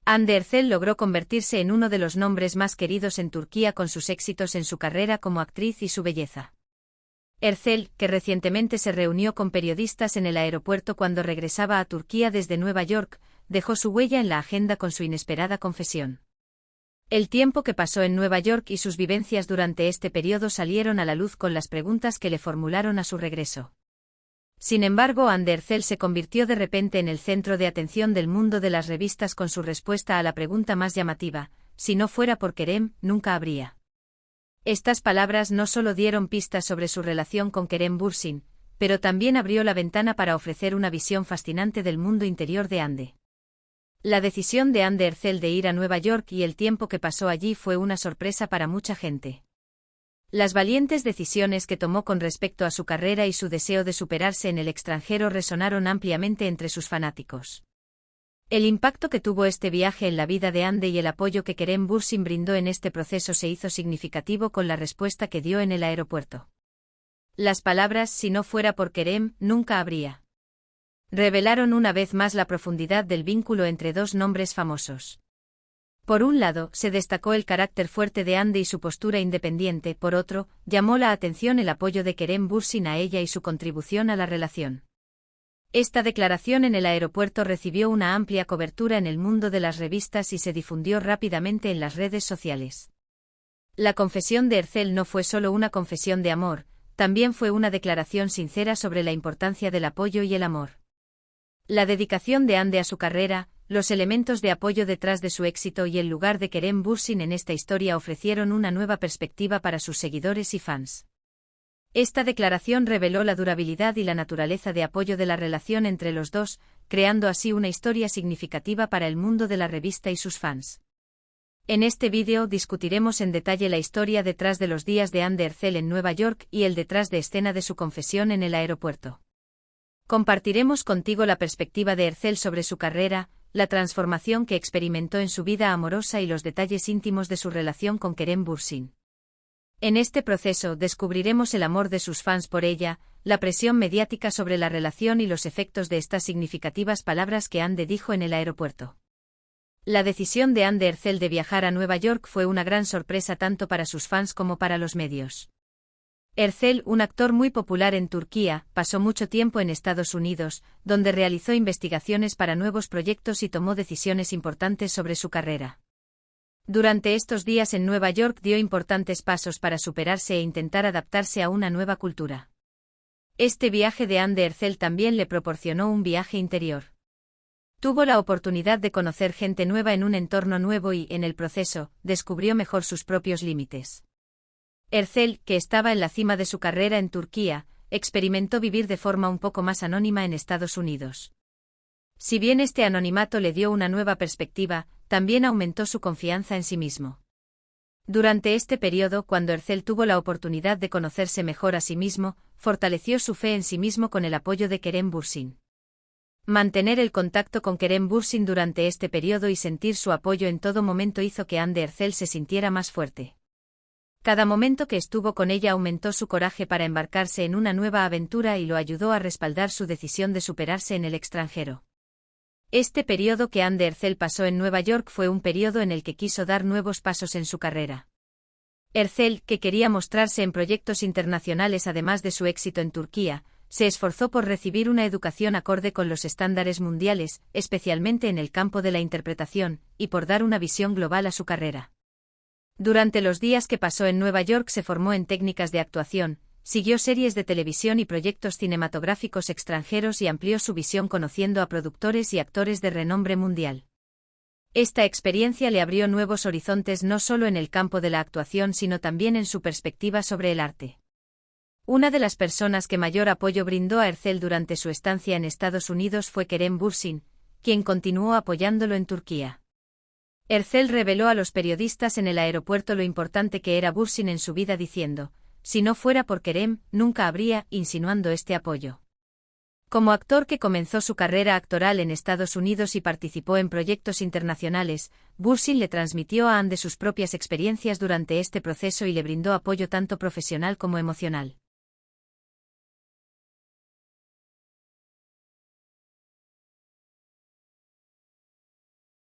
Hande Erçel logró convertirse en uno de los nombres más queridos en Turquía con sus éxitos en su carrera como actriz y su belleza. Erçel, que recientemente se reunió con periodistas en el aeropuerto cuando regresaba a Turquía desde Nueva York, dejó su huella en la agenda con su inesperada confesión. El tiempo que pasó en Nueva York y sus vivencias durante este periodo salieron a la luz con las preguntas que le formularon a su regreso. Sin embargo, Hande Erçel se convirtió de repente en el centro de atención del mundo de las revistas con su respuesta a la pregunta más llamativa: si no fuera por Kerem, nunca habría. Estas palabras no solo dieron pistas sobre su relación con Kerem Bürsin, pero también abrió la ventana para ofrecer una visión fascinante del mundo interior de Hande. La decisión de Hande Erçel de ir a Nueva York y el tiempo que pasó allí fue una sorpresa para mucha gente. Las valientes decisiones que tomó con respecto a su carrera y su deseo de superarse en el extranjero resonaron ampliamente entre sus fanáticos. El impacto que tuvo este viaje en la vida de Hande y el apoyo que Kerem Bürsin brindó en este proceso se hizo significativo con la respuesta que dio en el aeropuerto. Las palabras "si no fuera por Kerem, nunca habría" revelaron una vez más la profundidad del vínculo entre dos nombres famosos. Por un lado, se destacó el carácter fuerte de Hande y su postura independiente; por otro, llamó la atención el apoyo de Kerem Bürsin a ella y su contribución a la relación. Esta declaración en el aeropuerto recibió una amplia cobertura en el mundo de las revistas y se difundió rápidamente en las redes sociales. La confesión de Erçel no fue solo una confesión de amor, también fue una declaración sincera sobre la importancia del apoyo y el amor. La dedicación de Hande a su carrera, los elementos de apoyo detrás de su éxito y el lugar de Kerem Bürsin en esta historia ofrecieron una nueva perspectiva para sus seguidores y fans. Esta declaración reveló la durabilidad y la naturaleza de apoyo de la relación entre los dos, creando así una historia significativa para el mundo de la revista y sus fans. En este vídeo discutiremos en detalle la historia detrás de los días de Hande Erçel en Nueva York y el detrás de escena de su confesión en el aeropuerto. Compartiremos contigo la perspectiva de Erçel sobre su carrera, la transformación que experimentó en su vida amorosa y los detalles íntimos de su relación con Kerem Bürsin. En este proceso descubriremos el amor de sus fans por ella, la presión mediática sobre la relación y los efectos de estas significativas palabras que Hande dijo en el aeropuerto. La decisión de Hande Erçel de viajar a Nueva York fue una gran sorpresa tanto para sus fans como para los medios. Erçel, un actor muy popular en Turquía, pasó mucho tiempo en Estados Unidos, donde realizó investigaciones para nuevos proyectos y tomó decisiones importantes sobre su carrera. Durante estos días en Nueva York dio importantes pasos para superarse e intentar adaptarse a una nueva cultura. Este viaje de Hande Erçel también le proporcionó un viaje interior. Tuvo la oportunidad de conocer gente nueva en un entorno nuevo y, en el proceso, descubrió mejor sus propios límites. Erçel, que estaba en la cima de su carrera en Turquía, experimentó vivir de forma un poco más anónima en Estados Unidos. Si bien este anonimato le dio una nueva perspectiva, también aumentó su confianza en sí mismo. Durante este periodo, cuando Erçel tuvo la oportunidad de conocerse mejor a sí mismo, fortaleció su fe en sí mismo con el apoyo de Kerem Bürsin. Mantener el contacto con Kerem Bürsin durante este periodo y sentir su apoyo en todo momento hizo que Hande Erçel se sintiera más fuerte. Cada momento que estuvo con ella aumentó su coraje para embarcarse en una nueva aventura y lo ayudó a respaldar su decisión de superarse en el extranjero. Este periodo que Hande Erçel pasó en Nueva York fue un periodo en el que quiso dar nuevos pasos en su carrera. Erçel, que quería mostrarse en proyectos internacionales además de su éxito en Turquía, se esforzó por recibir una educación acorde con los estándares mundiales, especialmente en el campo de la interpretación, y por dar una visión global a su carrera. Durante los días que pasó en Nueva York se formó en técnicas de actuación, siguió series de televisión y proyectos cinematográficos extranjeros y amplió su visión conociendo a productores y actores de renombre mundial. Esta experiencia le abrió nuevos horizontes no solo en el campo de la actuación sino también en su perspectiva sobre el arte. Una de las personas que mayor apoyo brindó a Erçel durante su estancia en Estados Unidos fue Kerem Bürsin, quien continuó apoyándolo en Turquía. Erçel reveló a los periodistas en el aeropuerto lo importante que era Bürsin en su vida diciendo: si no fuera por Kerem, nunca habría, insinuando este apoyo. Como actor que comenzó su carrera actoral en Estados Unidos y participó en proyectos internacionales, Bürsin le transmitió a Hande sus propias experiencias durante este proceso y le brindó apoyo tanto profesional como emocional.